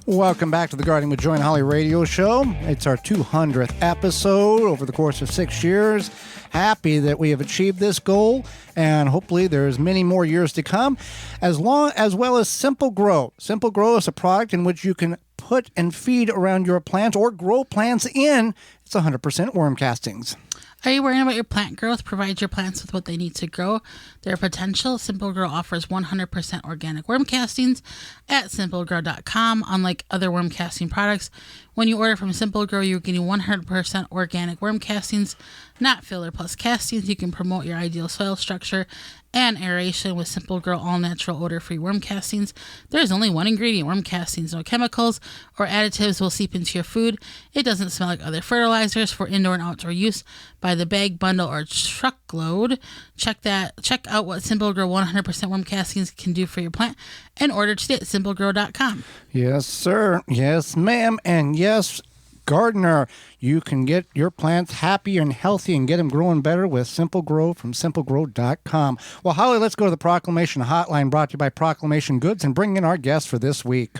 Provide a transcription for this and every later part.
Welcome back to the Gardening with Joy and Holly radio show. It's our 200th episode over the course of 6 years. Happy that we have achieved this goal, and hopefully there's many more years to come, as well as Simple Grow. Simple Grow is a product in which you can put and feed around your plants or grow plants in. It's 100% worm castings. Are you worrying about your plant growth? Provide your plants with what they need to grow their potential. Simple Grow offers 100% organic worm castings at simplegrow.com. Unlike other worm casting products, when you order from Simple Grow, you're getting 100% organic worm castings, not filler plus castings. You can promote your ideal soil structure and aeration with Simple Grow all-natural odor-free worm castings. There is only one ingredient, worm castings. No chemicals or additives will seep into your food. It doesn't smell like other fertilizers for indoor and outdoor use. By the bag, bundle, or truckload. Check out what Simple Grow 100% worm castings can do for your plant and order today at simplegrow.com. Yes, sir. Yes, ma'am. And yes, gardener, you can get your plants happy and healthy and get them growing better with Simple Grow from simplegrow.com. Well, Holly, let's go to the Proclamation Hotline, brought to you by Proclamation Goods, and bring in our guests for this week.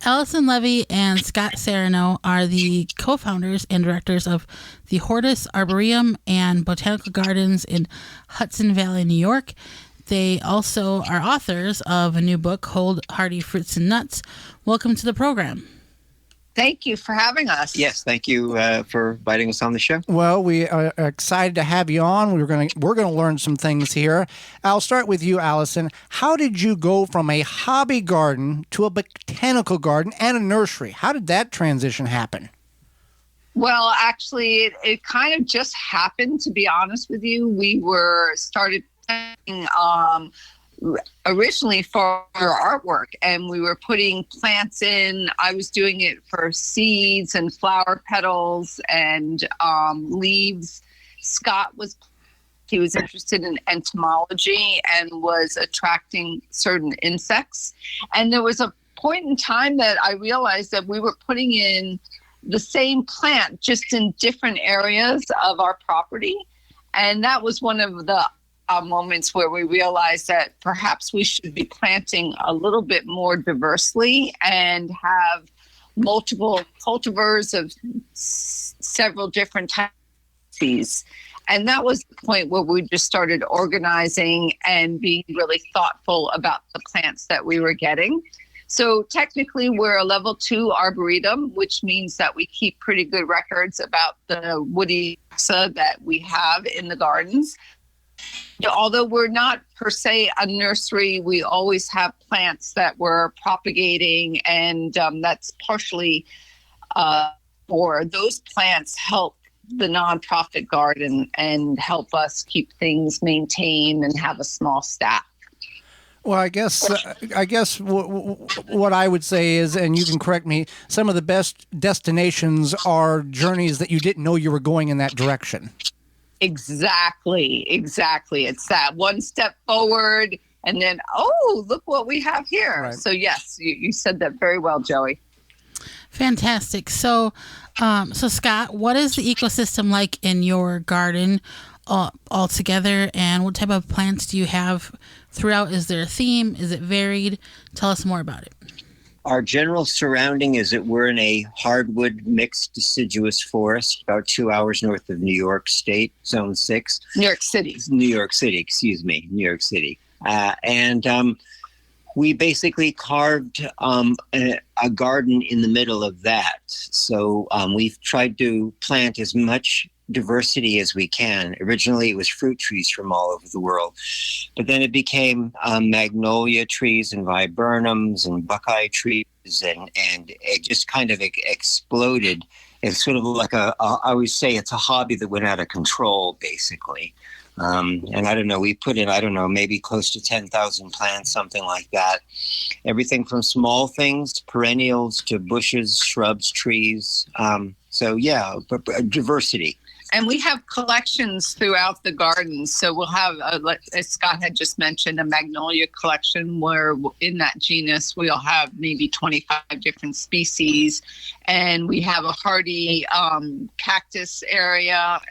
Allison, Levy, and Scott Serrano are the co-founders and directors of the Hortus Arboretum and Botanical Gardens in Hudson Valley, New York. They also are authors of a new book, Hold Hardy Fruits and Nuts. Welcome to the program. Thank you for having us. Yes, thank you for inviting us on the show. Well, we are excited to have you on. We're going to learn some things here. I'll start with you, Allison. How did you go from a hobby garden to a botanical garden and a nursery? How did that transition happen? Well, actually, it kind of just happened, to be honest with you. We started planting originally for artwork, and we were putting plants in. I was doing it for seeds and flower petals and leaves. Scott was interested in entomology and was attracting certain insects. And there was a point in time that I realized that we were putting in the same plant just in different areas of our property. And that was one of the moments where we realized that perhaps we should be planting a little bit more diversely and have multiple cultivars of several different types of species. And that was the point where we just started organizing and being really thoughtful about the plants that we were getting. So technically we're a level 2 arboretum, which means that we keep pretty good records about the woody taxa that we have in the gardens. Although we're not per se a nursery, we always have plants that we're propagating, and that's partially for those plants help the nonprofit garden and help us keep things maintained and have a small staff. Well, I guess what I would say is, and you can correct me, some of the best destinations are journeys that you didn't know you were going in that direction. Exactly. It's that one step forward and then, oh, look what we have here. Right. So yes, you said that very well, Joey. Fantastic. So Scott, what is the ecosystem like in your garden altogether, and what type of plants do you have throughout? Is there a theme? Is it varied? Tell us more about it. Our general surrounding is that we're in a hardwood mixed deciduous forest about 2 hours north of New York State, Zone 6. New York City. And we basically carved a garden in the middle of that. So we've tried to plant as much diversity as we can. Originally, it was fruit trees from all over the world, but then it became magnolia trees and viburnums and buckeye trees, and it just kind of exploded. It's sort of like I always say it's a hobby that went out of control, basically. And I don't know, we put in, maybe close to 10,000 plants, something like that. Everything from small things, to perennials, to bushes, shrubs, trees. So yeah, diversity. And we have collections throughout the garden. So we'll have, as Scott had just mentioned, a magnolia collection where in that genus we'll have maybe 25 different species. And we have a hardy cactus area,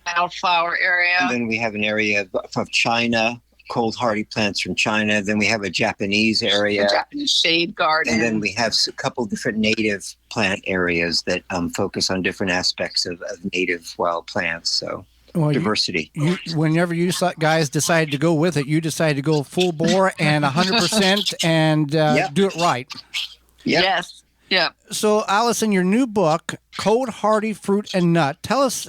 wildflower area. And then we have an area of China, cold hardy plants from China. Then we have a Japanese area, a Japanese shade garden, and then we have a couple different native plant areas that focus on different aspects of native wild plants. So diversity. Whenever you guys decide to go with it, you decide to go full bore and 100% and do it right. Yep. Yes. Yeah. So, Allison, your new book, Cold Hardy Fruit and Nut. Tell us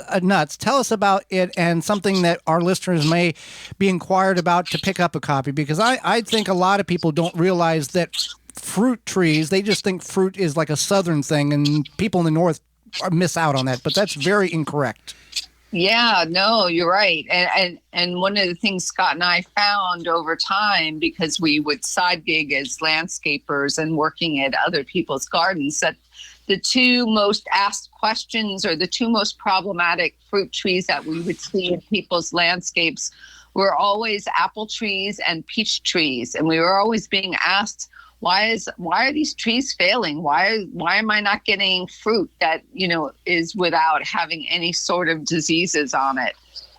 about it and something that our listeners may be inquired about to pick up a copy, because I think a lot of people don't realize that fruit trees, they just think fruit is like a southern thing, and people in the north miss out on that, but that's very incorrect. Yeah, no, you're right. And one of the things Scott and I found over time, because we would side gig as landscapers and working at other people's gardens, that the two most asked questions or the two most problematic fruit trees that we would see in people's landscapes were always apple trees and peach trees. And we were always being asked, why are these trees failing? Why am I not getting fruit that, is without having any sort of diseases on it?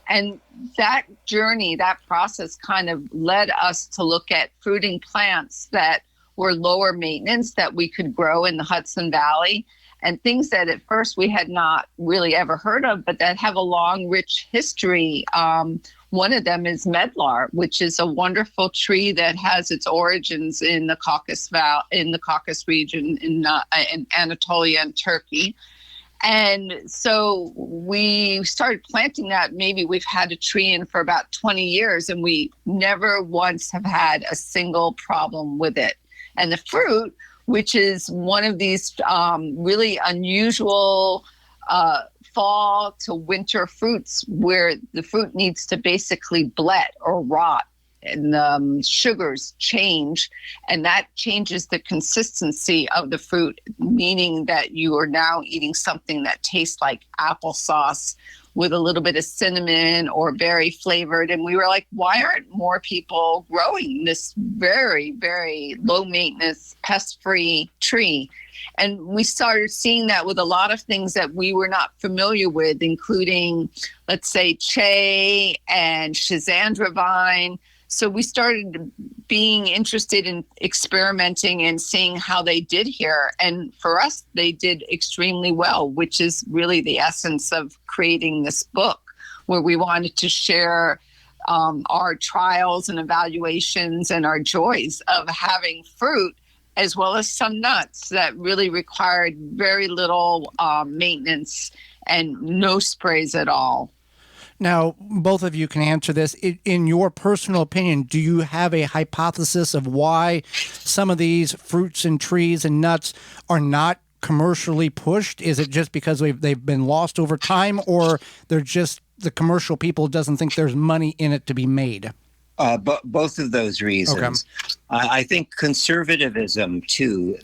And that journey, that process kind of led us to look at fruiting plants that were lower maintenance that we could grow in the Hudson Valley, and things that at first we had not really ever heard of, but that have a long, rich history. One of them is medlar, which is a wonderful tree that has its origins in the Caucasus Valley, in the Caucasus region in Anatolia and Turkey. And so we started planting that. Maybe we've had a tree in for about 20 years, and we never once have had a single problem with it. And the fruit, which is one of these really unusual fall to winter fruits where the fruit needs to basically blet or rot, and sugars change, and that changes the consistency of the fruit, meaning that you are now eating something that tastes like applesauce with a little bit of cinnamon or berry flavored. And we were like, why aren't more people growing this very, very low maintenance, pest-free tree? And we started seeing that with a lot of things that we were not familiar with, including, let's say, Che and Schizandra vine. So we started being interested in experimenting and seeing how they did here. And for us, they did extremely well, which is really the essence of creating this book, where we wanted to share our trials and evaluations and our joys of having fruit, as well as some nuts that really required very little maintenance and no sprays at all. Now, both of you can answer this. In your personal opinion, do you have a hypothesis of why some of these fruits and trees and nuts are not commercially pushed? Is it just because they've been lost over time, or they're just the commercial people doesn't think there's money in it to be made? Both of those reasons. Okay. I think conservatism, too.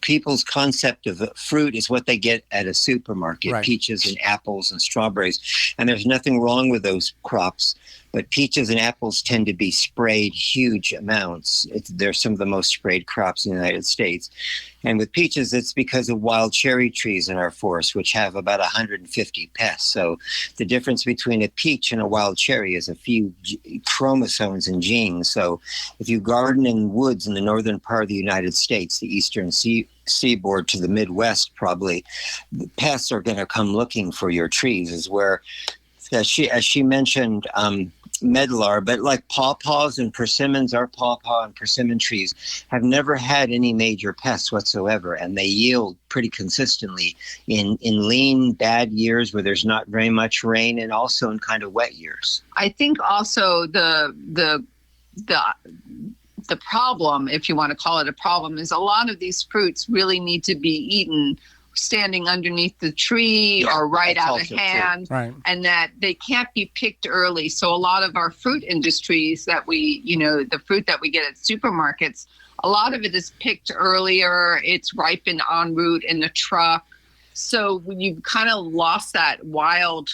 People's concept of fruit is what they get at a supermarket, right. Peaches and apples and strawberries. And there's nothing wrong with those crops, but peaches and apples tend to be sprayed huge amounts. They're some of the most sprayed crops in the United States. And with peaches, it's because of wild cherry trees in our forest, which have about 150 pests. So the difference between a peach and a wild cherry is a few chromosomes and genes. So if you garden in woods in the northern part of the United States, the eastern seaboard to the Midwest, probably, the pests are going to come looking for your trees, is where, as she mentioned, medlar, but like pawpaws and persimmons, our pawpaw and persimmon trees have never had any major pests whatsoever, and they yield pretty consistently in lean, bad years where there's not very much rain, and also in kind of wet years. I think also the problem, if you want to call it a problem, is a lot of these fruits really need to be eaten standing underneath the tree or right out of hand, right. And that they can't be picked early. So a lot of our fruit industries that we, the fruit that we get at supermarkets, a lot of it is picked earlier. It's ripened en route in the truck. So you've kind of lost that wild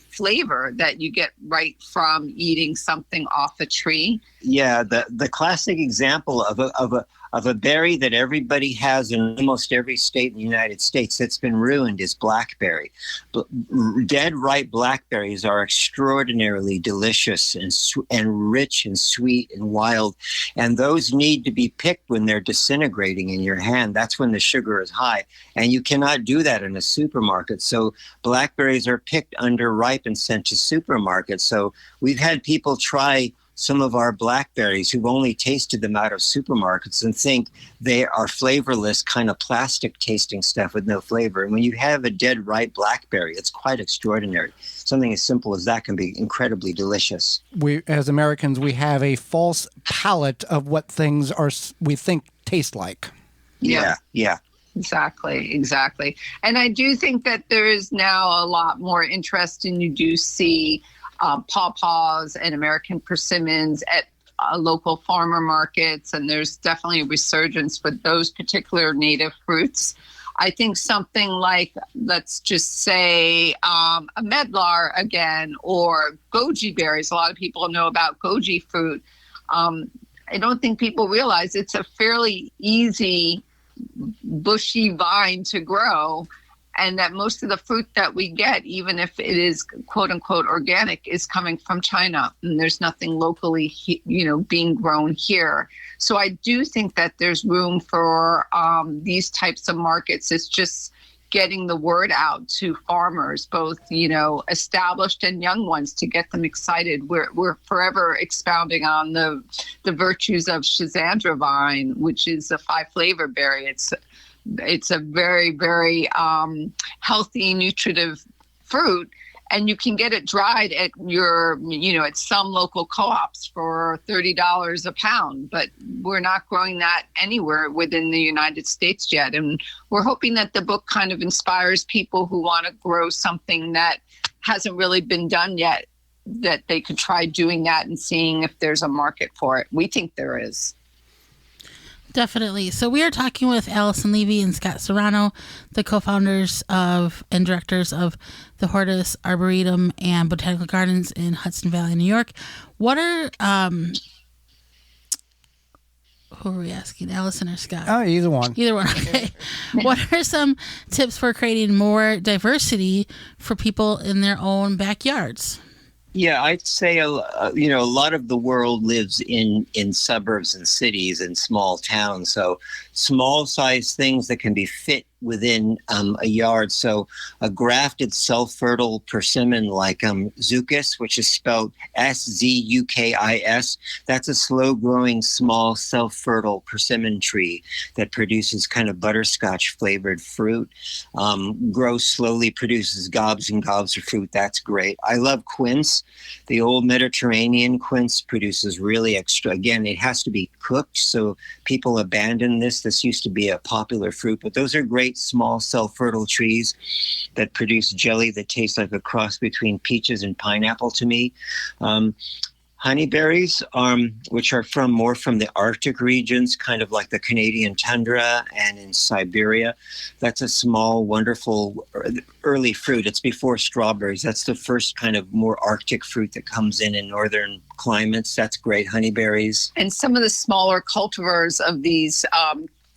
flavor that you get right from eating something off a tree. Yeah, the classic example of of a berry that everybody has in almost every state in the United States that's been ruined is blackberry. Dead ripe blackberries are extraordinarily delicious and rich and sweet and wild. And those need to be picked when they're disintegrating in your hand. That's when the sugar is high. And you cannot do that in a supermarket. So blackberries are picked underripe and sent to supermarkets. So we've had people try some of our blackberries who've only tasted them out of supermarkets and think they are flavorless, kind of plastic tasting stuff with no flavor. And when you have a dead ripe blackberry, it's quite extraordinary. Something as simple as that can be incredibly delicious. We, as Americans, we have a false palate of what things we think taste like. Yeah. Exactly. And I do think that there is now a lot more interest, and you do see pawpaws and American persimmons at local farmer markets, and there's definitely a resurgence with those particular native fruits. I think something like, let's just say, a medlar again, or goji berries. A lot of people know about goji fruit. I don't think people realize it's a fairly easy bushy vine to grow, and that most of the fruit that we get, even if it is quote unquote organic, is coming from China, and there's nothing locally being grown here. So I do think that there's room for these types of markets. It's just getting the word out to farmers, both established and young ones, to get them excited. We're forever expounding on the virtues of Schizandra vine, which is a 5-flavor berry. It's a very, very healthy, nutritive fruit, and you can get it dried at at some local co-ops for $30 a pound. But we're not growing that anywhere within the United States yet. And we're hoping that the book kind of inspires people who want to grow something that hasn't really been done yet, that they could try doing that and seeing if there's a market for it. We think there is. Definitely. So we are talking with Allison Levy and Scott Serrano, the co-founders and directors of the Hortus Arboretum and Botanical Gardens in Hudson Valley, New York. What are, who are we asking, Allison or Scott? Oh, either one. Either one, okay. What are some tips for creating more diversity for people in their own backyards? Yeah, I'd say a lot of the world lives in suburbs and cities and small towns. So small size things that can be fit within a yard. So a grafted self-fertile persimmon like Zucchus, which is spelled Zukis, that's a slow-growing, small, self-fertile persimmon tree that produces kind of butterscotch flavored fruit, grows slowly, produces gobs and gobs of fruit. That's great. I love quince. The old Mediterranean quince produces really extra. Again, it has to be cooked, so people abandon this. This used to be a popular fruit, but those are great small self-fertile trees that produce jelly that tastes like a cross between peaches and pineapple to me. Honeyberries, which are more from the Arctic regions, kind of like the Canadian tundra and in Siberia. That's a small, wonderful early fruit. It's before strawberries. That's the first kind of more Arctic fruit that comes in northern climates. That's great, honeyberries. And some of the smaller cultivars of these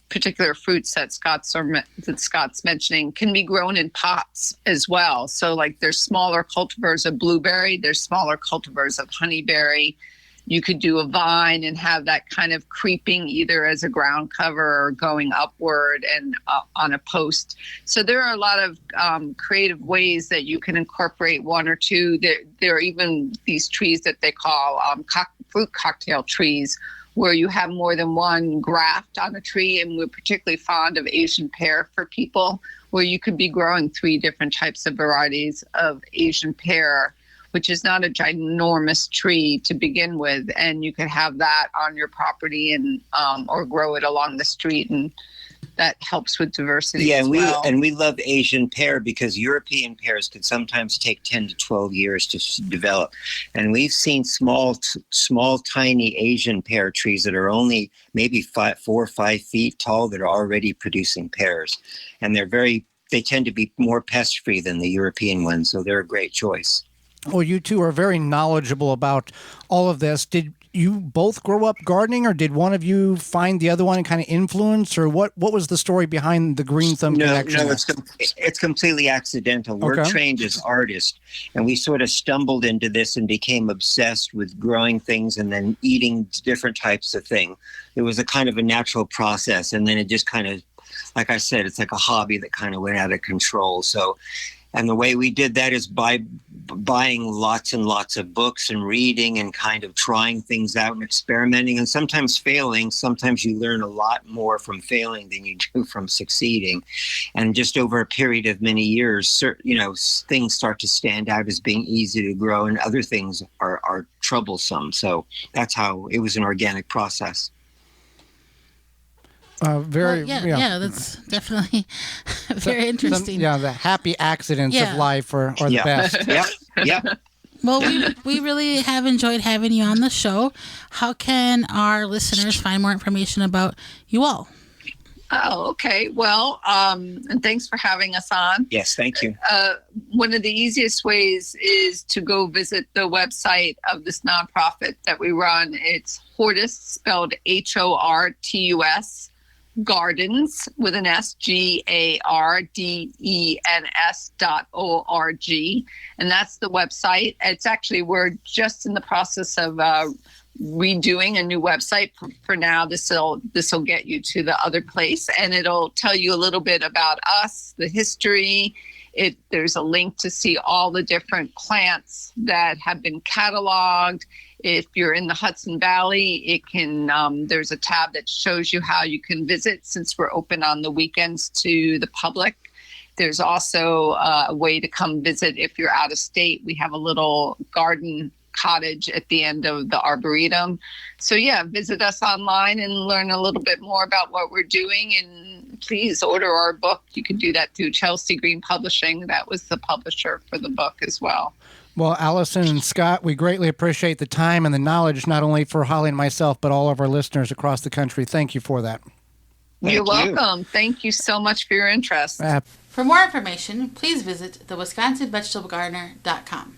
particular fruits that Scott's mentioning can be grown in pots as well. So like there's smaller cultivars of blueberry, there's smaller cultivars of honeyberry. You could do a vine and have that kind of creeping either as a ground cover or going upward and on a post. So there are a lot of creative ways that you can incorporate one or two. There are even these trees that they call fruit cocktail trees, where you have more than one graft on a tree. And we're particularly fond of Asian pear for people, where you could be growing 3 different types of varieties of Asian pear, which is not a ginormous tree to begin with. And you could have that on your property and or grow it along the street, and that helps with diversity. Yeah, as well. and we love Asian pear because European pears could sometimes take 10 to 12 years to develop. And we've seen small, tiny Asian pear trees that are only maybe 4 or 5 feet tall that are already producing pears. And they tend to be more pest-free than the European ones, so they're a great choice. Well, you two are very knowledgeable about all of this. you both grow up gardening, or did one of you find the other one and kind of influence, or what was the story behind the Green Thumb connection? No, it's completely accidental. We're trained as artists, and we sort of stumbled into this and became obsessed with growing things and then eating different types of thing. It was a kind of a natural process, and then it just kind of, like I said, it's like a hobby that kind of went out of control. So, and the way we did that is by buying lots and lots of books and reading and kind of trying things out and experimenting and sometimes failing. Sometimes you learn a lot more from failing than you do from succeeding. And just over a period of many years, things start to stand out as being easy to grow and other things are troublesome. So that's how it was an organic process. That's definitely very interesting. The happy accidents of life are the best. Yep. Well, we really have enjoyed having you on the show. How can our listeners find more information about you all? Oh, okay. Well, and thanks for having us on. Yes, thank you. One of the easiest ways is to go visit the website of this nonprofit that we run. It's Hortus, spelled Hortus, Gardens with an S, GARDENS.org. And that's the website. It's actually, we're just in the process of redoing a new website. For now, this will get you to the other place, and it'll tell you a little bit about us, the history. There's a link to see all the different plants that have been cataloged. If you're in the Hudson Valley, it can. There's a tab that shows you how you can visit, since we're open on the weekends to the public. There's also a way to come visit if you're out of state. We have a little garden cottage at the end of the Arboretum. So visit us online and learn a little bit more about what we're doing. And please order our book. You can do that through Chelsea Green Publishing. That was the publisher for the book as well. Well, Allison and Scott, we greatly appreciate the time and the knowledge, not only for Holly and myself, but all of our listeners across the country. Thank you for that. You're welcome. Thank you so much for your interest. For more information, please visit thewisconsinvegetablegardener.com.